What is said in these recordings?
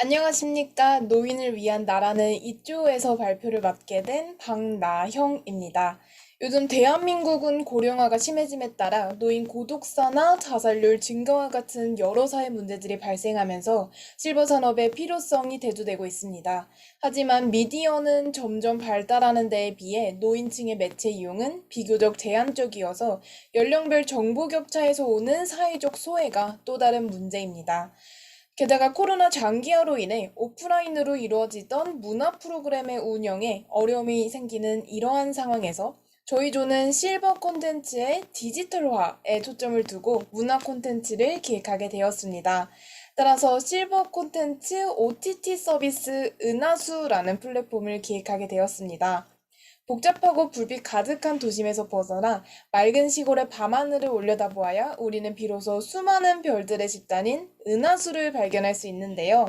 안녕하십니까. 노인을 위한 나라는 이조에서 발표를 맡게 된 박나형입니다. 요즘 대한민국은 고령화가 심해짐에 따라 노인 고독사나 자살률 증가와 같은 여러 사회 문제들이 발생하면서 실버 산업의 필요성이 대두되고 있습니다. 하지만 미디어는 점점 발달하는 데에 비해 노인층의 매체 이용은 비교적 제한적이어서 연령별 정보 격차에서 오는 사회적 소외가 또 다른 문제입니다. 게다가 코로나 장기화로 인해 오프라인으로 이루어지던 문화 프로그램의 운영에 어려움이 생기는 이러한 상황에서 저희 조는 실버 콘텐츠의 디지털화에 초점을 두고 문화 콘텐츠를 기획하게 되었습니다. 따라서 실버 콘텐츠 OTT 서비스 은하수라는 플랫폼을 기획하게 되었습니다. 복잡하고 불빛 가득한 도심에서 벗어나 맑은 시골의 밤하늘을 올려다보아야 우리는 비로소 수많은 별들의 집단인 은하수를 발견할 수 있는데요.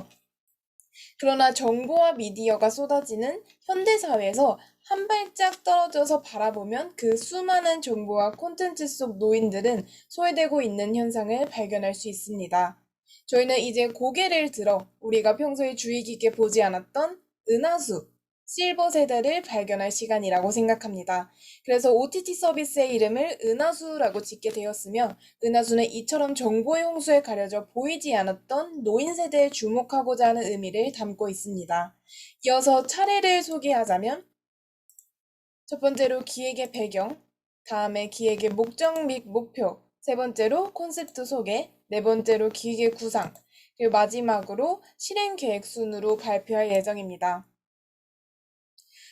그러나 정보와 미디어가 쏟아지는 현대사회에서 한 발짝 떨어져서 바라보면 그 수많은 정보와 콘텐츠 속 노인들은 소외되고 있는 현상을 발견할 수 있습니다. 저희는 이제 고개를 들어 우리가 평소에 주의 깊게 보지 않았던 은하수, 실버 세대를 발견할 시간이라고 생각합니다. 그래서 OTT 서비스의 이름을 은하수라고 짓게 되었으며, 은하수는 이처럼 정보의 홍수에 가려져 보이지 않았던 노인 세대에 주목하고자 하는 의미를 담고 있습니다. 이어서 차례를 소개하자면, 첫 번째로 기획의 배경, 다음에 기획의 목적 및 목표, 세 번째로 콘셉트 소개, 네 번째로 기획의 구상, 그리고 마지막으로 실행 계획 순으로 발표할 예정입니다.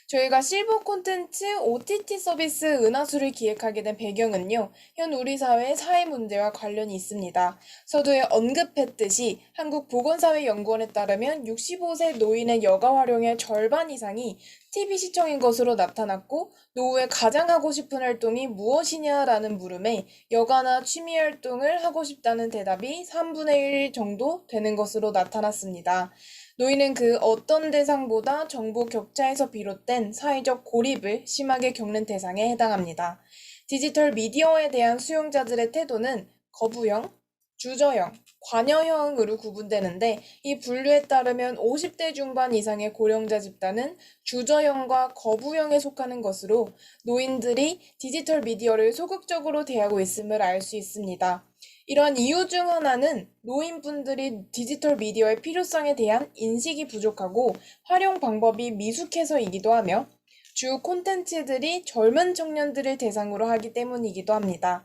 저희가 실버 콘텐츠 OTT 서비스 은하수를 기획하게 된 배경은요, 현 우리 사회의 사회 문제와 관련이 있습니다. 서두에 언급했듯이 한국보건사회연구원에 따르면 65세 노인의 여가 활용의 절반 이상이 TV 시청인 것으로 나타났고, 노후에 가장 하고 싶은 활동이 무엇이냐라는 물음에 여가나 취미 활동을 하고 싶다는 대답이 3분의 1 정도 되는 것으로 나타났습니다. 노인은 그 어떤 대상보다 정보 격차에서 비롯된 사회적 고립을 심하게 겪는 대상에 해당합니다. 디지털 미디어에 대한 수용자들의 태도는 거부형, 주저형, 관여형으로 구분되는데, 이 분류에 따르면 50대 중반 이상의 고령자 집단은 주저형과 거부형에 속하는 것으로 노인들이 디지털 미디어를 소극적으로 대하고 있음을 알 수 있습니다. 이러한 이유 중 하나는 노인분들이 디지털 미디어의 필요성에 대한 인식이 부족하고 활용 방법이 미숙해서이기도 하며, 주 콘텐츠들이 젊은 청년들을 대상으로 하기 때문이기도 합니다.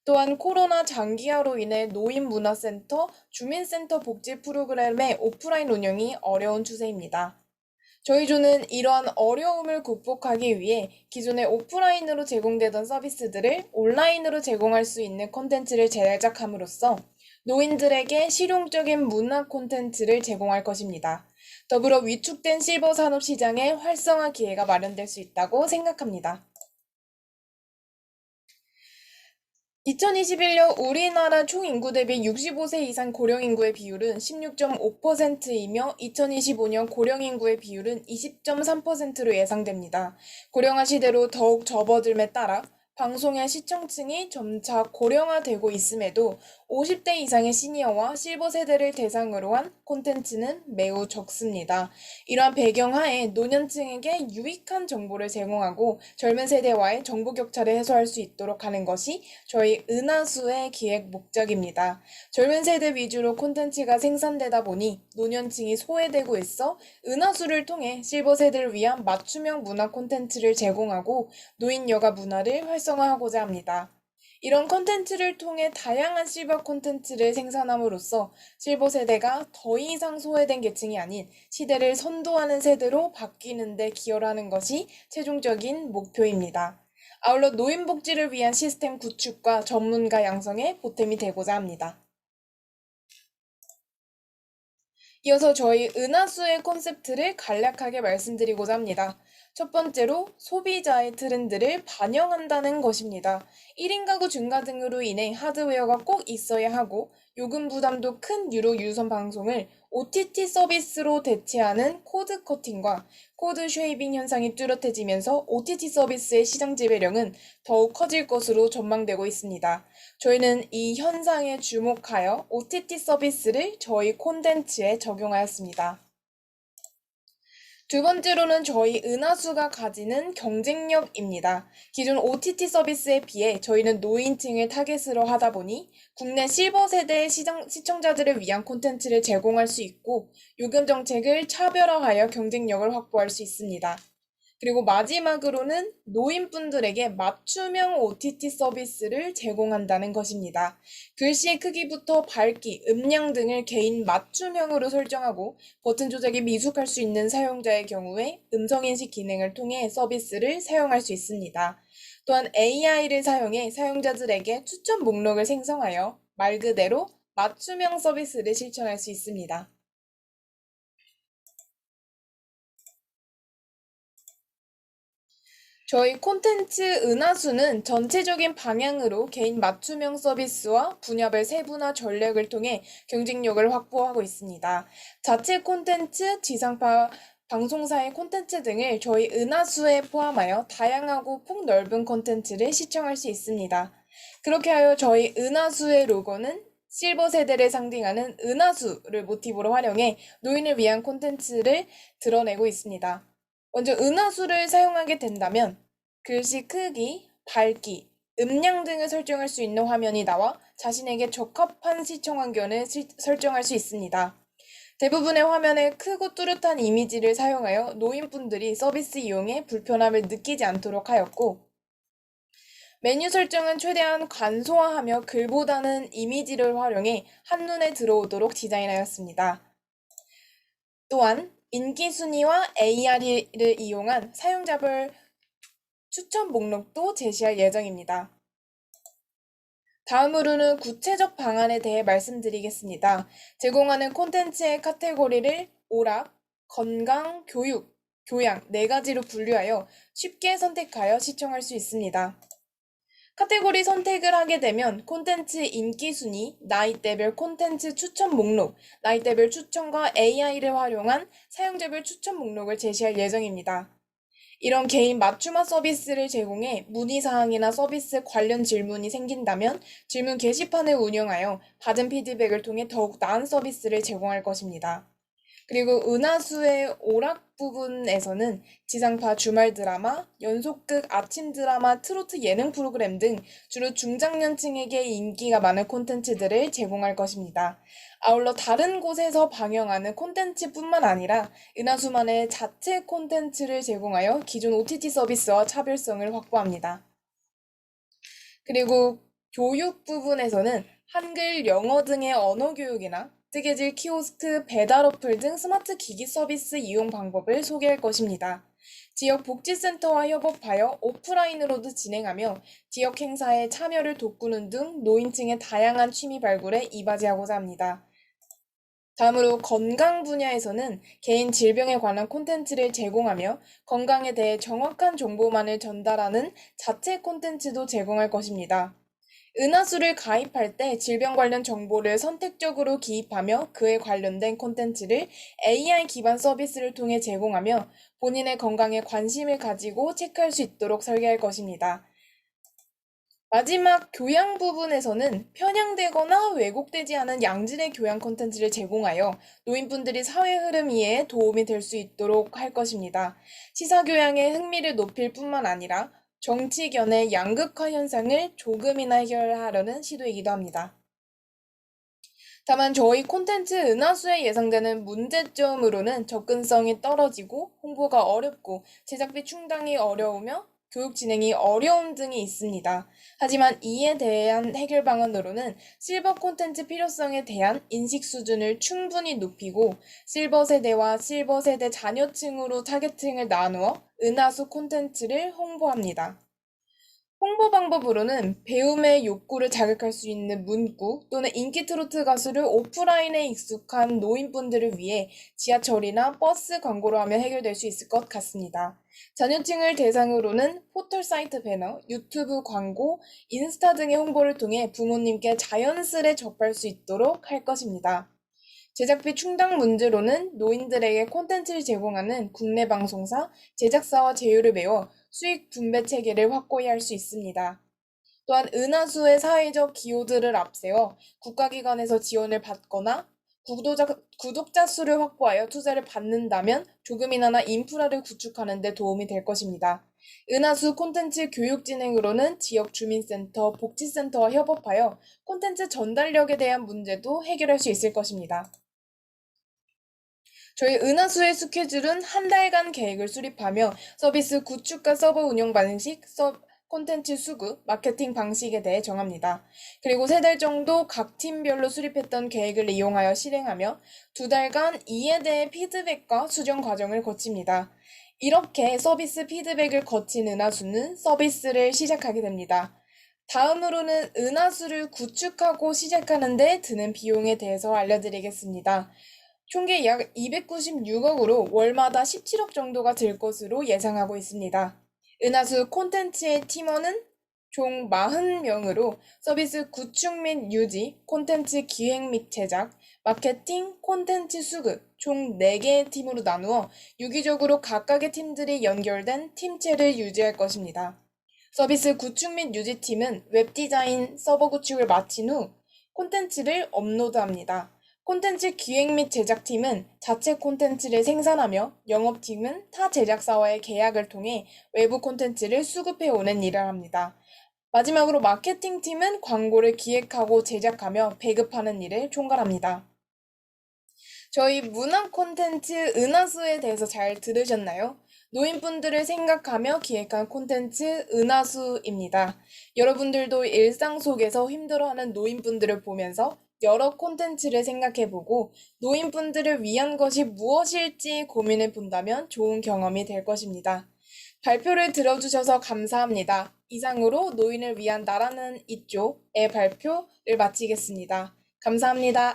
또한 코로나 장기화로 인해 노인문화센터, 주민센터 복지 프로그램의 오프라인 운영이 어려운 추세입니다. 저희 조는 이러한 어려움을 극복하기 위해 기존에 오프라인으로 제공되던 서비스들을 온라인으로 제공할 수 있는 콘텐츠를 제작함으로써 노인들에게 실용적인 문화 콘텐츠를 제공할 것입니다. 더불어 위축된 실버 산업 시장의 활성화 기회가 마련될 수 있다고 생각합니다. 2021년 우리나라 총 인구 대비 65세 이상 고령 인구의 비율은 16.5%이며 2025년 고령 인구의 비율은 20.3%로 예상됩니다. 고령화 시대로 더욱 접어들에 따라 방송의 시청층이 점차 고령화되고 있음에도 50대 이상의 시니어와 실버 세대를 대상으로 한 콘텐츠는 매우 적습니다. 이러한 배경하에 노년층에게 유익한 정보를 제공하고 젊은 세대와의 정보 격차를 해소할 수 있도록 하는 것이 저희 은하수의 기획 목적입니다. 젊은 세대 위주로 콘텐츠가 생산되다 보니 노년층이 소외되고 있어 은하수를 통해 실버 세대를 위한 맞춤형 문화 콘텐츠를 제공하고 노인 여가 문화를 활성화하고자 합니다. 이런 콘텐츠를 통해 다양한 실버 콘텐츠를 생산함으로써 실버 세대가 더 이상 소외된 계층이 아닌 시대를 선도하는 세대로 바뀌는 데 기여를 하는 것이 최종적인 목표입니다. 아울러 노인 복지를 위한 시스템 구축과 전문가 양성에 보탬이 되고자 합니다. 이어서 저희 은하수의 콘셉트를 간략하게 말씀드리고자 합니다. 첫 번째로 소비자의 트렌드를 반영한다는 것입니다. 1인 가구 증가 등으로 인해 하드웨어가 꼭 있어야 하고 요금 부담도 큰 유료 유선 방송을 OTT 서비스로 대체하는 코드 커팅과 코드 쉐이빙 현상이 뚜렷해지면서 OTT 서비스의 시장 지배력은 더욱 커질 것으로 전망되고 있습니다. 저희는 이 현상에 주목하여 OTT 서비스를 저희 콘텐츠에 적용하였습니다. 두 번째로는 저희 은하수가 가지는 경쟁력입니다. 기존 OTT 서비스에 비해 저희는 노인층을 타겟으로 하다 보니 국내 실버 세대의 시청자들을 위한 콘텐츠를 제공할 수 있고 요금 정책을 차별화하여 경쟁력을 확보할 수 있습니다. 그리고 마지막으로는 노인분들에게 맞춤형 OTT 서비스를 제공한다는 것입니다. 글씨의 크기부터 밝기, 음량 등을 개인 맞춤형으로 설정하고 버튼 조작이 미숙할 수 있는 사용자의 경우에 음성인식 기능을 통해 서비스를 사용할 수 있습니다. 또한 AI를 사용해 사용자들에게 추천 목록을 생성하여 말 그대로 맞춤형 서비스를 실천할 수 있습니다. 저희 콘텐츠 은하수는 전체적인 방향으로 개인 맞춤형 서비스와 분야별 세분화 전략을 통해 경쟁력을 확보하고 있습니다. 자체 콘텐츠, 지상파 방송사의 콘텐츠 등을 저희 은하수에 포함하여 다양하고 폭넓은 콘텐츠를 시청할 수 있습니다. 그렇게 하여 저희 은하수의 로고는 실버 세대를 상징하는 은하수를 모티브로 활용해 노인을 위한 콘텐츠를 드러내고 있습니다. 먼저 은하수를 사용하게 된다면 글씨 크기, 밝기, 음량 등을 설정할 수 있는 화면이 나와 자신에게 적합한 시청 환경을 설정할 수 있습니다. 대부분의 화면에 크고 뚜렷한 이미지를 사용하여 노인분들이 서비스 이용에 불편함을 느끼지 않도록 하였고, 메뉴 설정은 최대한 간소화하며 글보다는 이미지를 활용해 한눈에 들어오도록 디자인하였습니다. 또한 인기 순위와 AR을 이용한 사용자별 추천 목록도 제시할 예정입니다. 다음으로는 구체적 방안에 대해 말씀드리겠습니다. 제공하는 콘텐츠의 카테고리를 오락, 건강, 교육, 교양 4가지로 분류하여 쉽게 선택하여 시청할 수 있습니다. 카테고리 선택을 하게 되면 콘텐츠 인기 순위, 나이대별 콘텐츠 추천 목록, 나이대별 추천과 AI를 활용한 사용자별 추천 목록을 제시할 예정입니다. 이런 개인 맞춤화 서비스를 제공해 문의사항이나 서비스 관련 질문이 생긴다면 질문 게시판을 운영하여 받은 피드백을 통해 더욱 나은 서비스를 제공할 것입니다. 그리고 은하수의 오락 부분에서는 지상파 주말 드라마, 연속극 아침 드라마, 트로트 예능 프로그램 등 주로 중장년층에게 인기가 많은 콘텐츠들을 제공할 것입니다. 아울러 다른 곳에서 방영하는 콘텐츠뿐만 아니라 은하수만의 자체 콘텐츠를 제공하여 기존 OTT 서비스와 차별성을 확보합니다. 그리고 교육 부분에서는 한글, 영어 등의 언어 교육이나 뜨개질 키오스크, 배달 어플 등 스마트 기기 서비스 이용 방법을 소개할 것입니다. 지역 복지센터와 협업하여 오프라인으로도 진행하며 지역 행사에 참여를 돕는 등 노인층의 다양한 취미 발굴에 이바지하고자 합니다. 다음으로 건강 분야에서는 개인 질병에 관한 콘텐츠를 제공하며 건강에 대해 정확한 정보만을 전달하는 자체 콘텐츠도 제공할 것입니다. 은하수를 가입할 때 질병 관련 정보를 선택적으로 기입하며 그에 관련된 콘텐츠를 AI 기반 서비스를 통해 제공하며 본인의 건강에 관심을 가지고 체크할 수 있도록 설계할 것입니다. 마지막 교양 부분에서는 편향되거나 왜곡되지 않은 양질의 교양 콘텐츠를 제공하여 노인분들이 사회 흐름 이해에 도움이 될 수 있도록 할 것입니다. 시사교양의 흥미를 높일 뿐만 아니라 정치견의 양극화 현상을 조금이나 해결하려는 시도이기도 합니다. 다만 저희 콘텐츠 은하수에 예상되는 문제점으로는 접근성이 떨어지고 홍보가 어렵고 제작비 충당이 어려우며 교육 진행이 어려움 등이 있습니다. 하지만 이에 대한 해결 방안으로는 실버 콘텐츠 필요성에 대한 인식 수준을 충분히 높이고 실버 세대와 실버 세대 자녀층으로 타겟층을 나누어 은하수 콘텐츠를 홍보합니다. 홍보 방법으로는 배움의 욕구를 자극할 수 있는 문구 또는 인기 트로트 가수를 오프라인에 익숙한 노인분들을 위해 지하철이나 버스 광고로 하면 해결될 수 있을 것 같습니다. 자녀층을 대상으로는 포털 사이트 배너, 유튜브 광고, 인스타 등의 홍보를 통해 부모님께 자연스레 접할 수 있도록 할 것입니다. 제작비 충당 문제로는 노인들에게 콘텐츠를 제공하는 국내 방송사, 제작사와 제휴를 메워 수익 분배 체계를 확고히 할 수 있습니다. 또한 은하수의 사회적 기여들을 앞세워 국가기관에서 지원을 받거나 구독자 수를 확보하여 투자를 받는다면 조금이나마 인프라를 구축하는 데 도움이 될 것입니다. 은하수 콘텐츠 교육 진행으로는 지역 주민센터, 복지센터와 협업하여 콘텐츠 전달력에 대한 문제도 해결할 수 있을 것입니다. 저희 은하수의 스케줄은 한 달간 계획을 수립하며 서비스 구축과 서버 운영 방식, 콘텐츠 수급, 마케팅 방식에 대해 정합니다. 그리고 3달 정도 각 팀별로 수립했던 계획을 이용하여 실행하며 2달간 이에 대해 피드백과 수정 과정을 거칩니다. 이렇게 서비스 피드백을 거친 은하수는 서비스를 시작하게 됩니다. 다음으로는 은하수를 구축하고 시작하는 데 드는 비용에 대해서 알려드리겠습니다. 총계 약 296억으로 월마다 17억 정도가 들 것으로 예상하고 있습니다. 은하수 콘텐츠의 팀원은 총 40명으로 서비스 구축 및 유지, 콘텐츠 기획 및 제작, 마케팅, 콘텐츠 수급 총 4개의 팀으로 나누어 유기적으로 각각의 팀들이 연결된 팀체를 유지할 것입니다. 서비스 구축 및 유지팀은 웹 디자인, 서버 구축을 마친 후 콘텐츠를 업로드합니다. 콘텐츠 기획 및 제작팀은 자체 콘텐츠를 생산하며 영업팀은 타 제작사와의 계약을 통해 외부 콘텐츠를 수급해오는 일을 합니다. 마지막으로 마케팅팀은 광고를 기획하고 제작하며 배급하는 일을 총괄합니다. 저희 문화 콘텐츠 은하수에 대해서 잘 들으셨나요? 노인분들을 생각하며 기획한 콘텐츠 은하수입니다. 여러분들도 일상 속에서 힘들어하는 노인분들을 보면서 여러 콘텐츠를 생각해보고 노인분들을 위한 것이 무엇일지 고민해 본다면 좋은 경험이 될 것입니다. 발표를 들어주셔서 감사합니다. 이상으로 노인을 위한 나라는 이쪽의 발표를 마치겠습니다. 감사합니다.